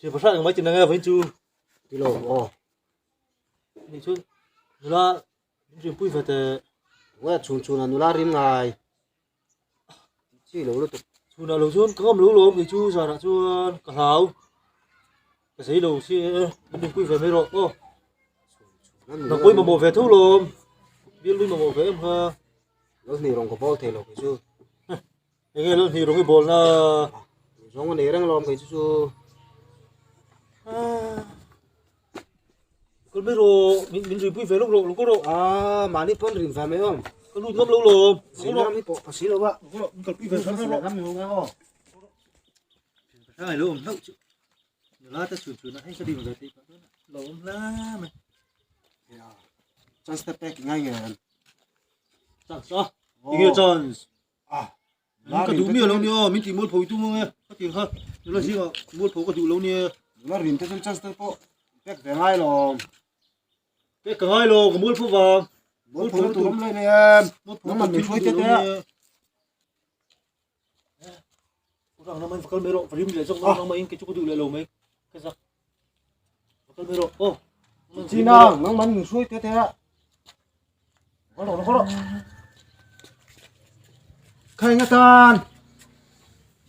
thì phát sang mấy chuyện này với chú đi lô thì chú là chuyện vui phải thếว่าชุนนุลาริมไงชี้รู้ตัว chú nào lồng chú có lồng lồng thì chú giờ là chú cả tháo cái giấy đầu xí chuyện vui phải mấy rồi ô nó quay mà một về thú lồng biết lui mà một về em ha รถนี่รองกระเป๋าเทลไปชู anh nghe luôn thì rồi cái bồn là สองคนนี้เร่งลมไปชู con biết rồi mình rồi vui về lúc rồi lúc có độ มานี่พ้นริมฟ้าไหมอ่ะ con lui ngâm lâu rồi สีน้ำนี่ปกสีแล้ววะ con vui về สี sao แล้ว nó น้ำอยู่ไงอ่ะ này luôn đâu lá ta chuyển nó hay sẽ đi vào đây thì lâu lá mày จันสเตปง่ายเงิน chẳng sao ý chọn อ่ะ cái đủ miêu lâu nhiều mình chỉ muốn phối tu nghe có tiền hơn nếu là gì mà muốn phối cái đủ lâu nhiều แล้วริมจะจันสเตปแป๊กแต่ง่ายหรอก cái cả hai lô có muốn phối vào บนผมตุ้มเลยเนี่ย muốn phối น้ำมันไม่ช่วยเจ๊ rằng nó mình phải cân bê độ phải đi lại trong nó mới cái chỗ cái đủ lại lầu mấy cái sao cân bê độ ô จีน่าน้ำมันช่วยเจ๊ก็หลอกใครกัน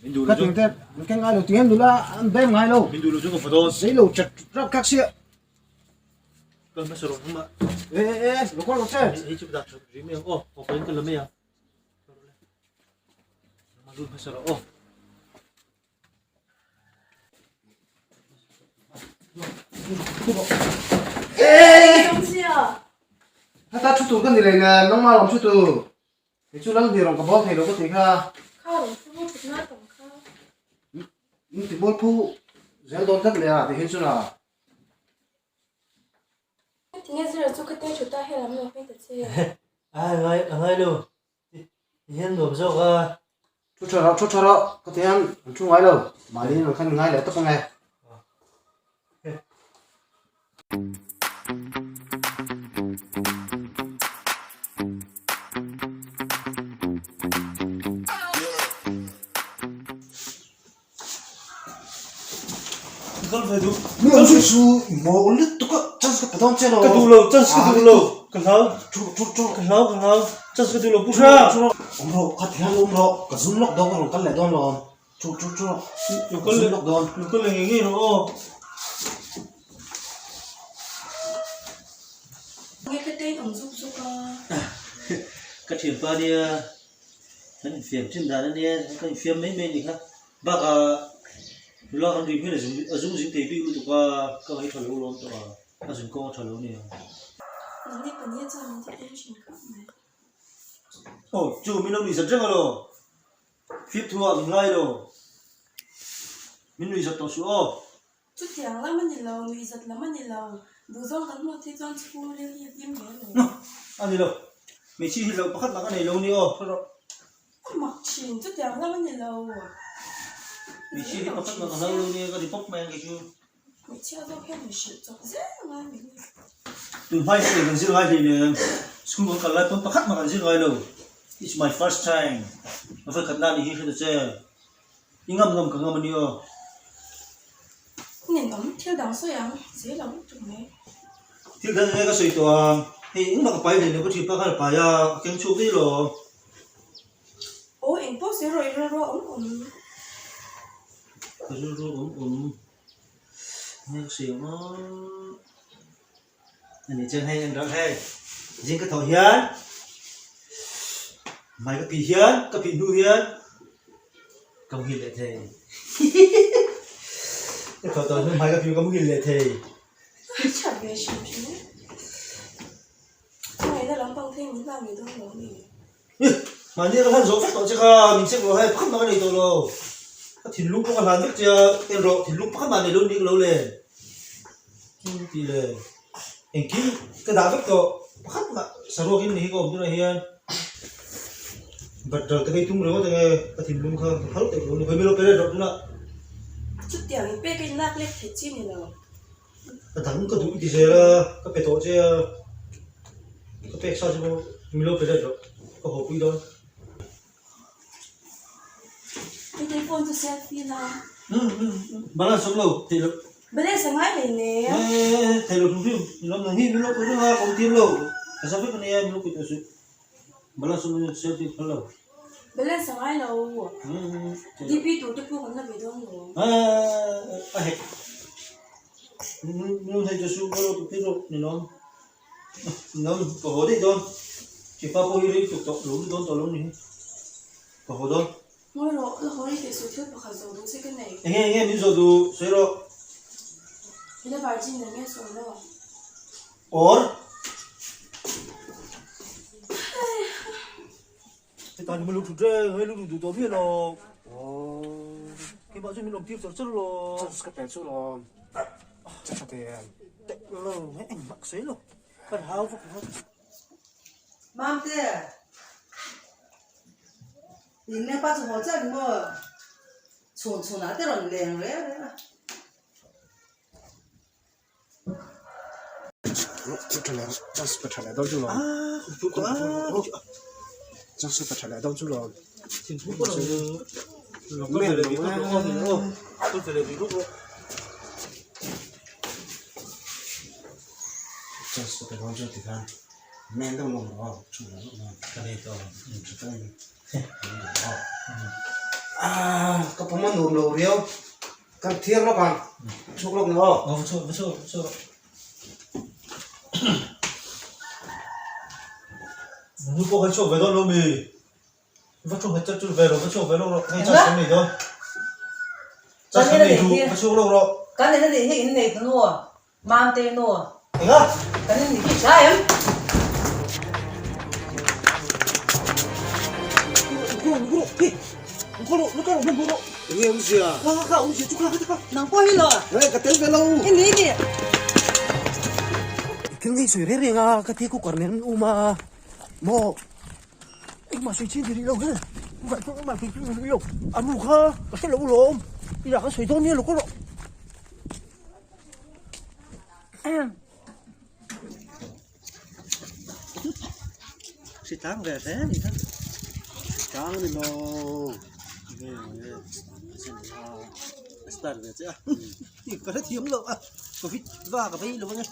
mình đủ các rồi trường thế mình cái ngay đầu tiên đủ là ăn bém ngay lâu mình đủ rồi cho phải thôi giấy lầu chặt rắp các xe cân mới sửa rồi không mà ê nó có lột xe ấy chụp đặt rồi miếng ô có cái cân lớn mấy à mà luôn phải sửa rồi ô ê Không chưa? ta chút tủ cái gì này nè nó mà làm chút tủ cái chút lăng thì lòng cả bó thì nó có thể ha Khao đồng phu thực nát tổng khao. nhưng thì bó phu dễ đón tất lẽ thì hết chút nào Thì nghe giờ chú cái tay chúng ta hay lắm rồi phải thật chứ. ngay luôn hiện rồi sao chút cho đó có thể ăn chung ngay đâu mà đi rồi khăn ngay để tất ngay con phải đủ nếu như su mồ lít tôi có chân cái bát trên rồi cái đủ lâu chân cái đủ lâu cần tháo chút cần tháo chân cái đủ lâu bút ra ông rồi có thể ăn ông rồi có zoom lock đâu còn cái lẻ đòn rồi chút nhiều con lên lock đòn nhiều con lên nghe nó Nghe cái tay tổng giúp cái chuyện qua đi cái phim trên đàn đi cái phim mấy bên thì khác bác lo ăn đi cái này dùng dính tế bị tụi qua các mấy thằng lâu luôn tụi ta dùng con thằng lâu này Nó đi phần nhất cho mình sẽ em chuyển khắp này. ồ chú mình đâu đi giật rồi phim thua mình ngay rồi mình đi giật tao số Chút tiếng lắm anh lâu, người giật lắm anh lâu. Đủ dòng cắn một thì dòng chú liên hiệp yếm nhé rồi. ăn gì đâu mình chỉ lâu bắt mà cái này lâu nhiều thôi Mặc chín chút tiếng lắm anh lâu. mình chỉ bắt mà cái lâu nhiều cái đi bóc men cái chú Mình chia ra hết một sự cho dễ ngay mình. từ hai thì gần giữa hai thì school còn lại cũng bắt mà gần giữa hai đâu it's my first time nó phải khẩn đan đi hết rồi chứ nhưng ngâm cả ngâm nhiều Nhìn ấm theo đằng xoay ấm dễ lắm chụp này. thì cái sợi tòa thì những cái bài này nó có chỉ bắt cái bài kiến trúc đi rồi Ô em bố sẽ rồi ấm cái nghe xíu nó này chơi hay anh hay riêng cái thầu hiến mày cái pì hiến cái pì nuôi hiến công hiến lệ thề cái thầu tao mày cái pì công hiến lệ thề Chả về xíu xíu. Này là lắm bằng thêm những làm người đông đó này. mà như là hắn dỗ phát tổ chứ không mình sẽ có hay phát mà cái này tổ rồi thì lúc nó còn làm biết chưa tên rồi thì lúc phát mà này luôn đi lâu lên thì là anh kiếm cái đá vết tổ phát mà sao rồi cái này có như này hiền vật rồi cái tung rồi cái thì luôn không phát được luôn phải biết lúc cái rồi nữa Chút tiếng bé cái nát lết thế chi này nào. cái thằng cái tụi thì sẽ là cái bể tổ chứ cái bể sao chứ mình lúc cái rồi có hộp đi thôi Cái tay phone cho selfie nào. Balance sống lâu thì Bên đây sáng ai này nè. thầy được phim nó nâng hi nó cũng ha không tiêm lâu cái sao biết cái này em lúc cái sự balance sống lâu sẽ thì lâu Bên đây sáng ai lâu. Đi pi tụ đi pu còn là bị đông rồi. hết nhưng thầy cho su bao lâu tiêm rồi nó có hồ đấy thôi chỉ pha bôi đi chụp chụp lúm đốn tàu lúm đi có hồ thôi Ngồi rồi là hồi cái số thiết và khởi dầu đúng sẽ cái này. nghe mình rồi đủ xoay rồi Thế là bài chín là nghe số rồi. or cái tao mình lúc chụp ra hay lúc chụp tao biết rồi cái bao nhiêu mình làm tiếp rồi rồi cái bẹt số rồi chắc là tiền rồi mấy anh mặc xế rồi cái háo phục hết Mam tê, nhìn này bắt hồ chân mà, chuồn chuồn á tê rồi liền rồi á. chắc là chắc là lại đâu chú rồi chút quá chắc là lại đâu chú rồi xin chút quá rồi lúc này là bị con thì nữa tôi phải là bị lúc rồi chắc là đâu chú thì thằng men đâu ngon đó chú là lúc nào cái này to chú tay cái phong môn nổ nổ riêu cái thiên nó còn chúc lúc nữa chưa lúc có cái chỗ về đó luôn mì phát chỗ hết chất chút về rồi phát chỗ về đâu rồi hay chắc cái này thôi chắc cái này đủ phát chỗ đâu rồi Cái này nó để hiện này nó nua, mam tê nua, anh á cái này thì sao em? nghe ông gì à Nang po hilo, cái tên về lâu ini ni. cái này sủi rẻ nga cái thế của quản lý mà mò anh mà sủi chi thì đi đâu thế vậy tôi mà sủi chi thì đi đâu ăn lục ha cái sẽ lẩu lồm đi là cái sủi thôn như lục có độ xịt tháng về thế thì tháng cá này nó start về chứ thì có rất hiếm lộ à có vít và có vít luôn nhá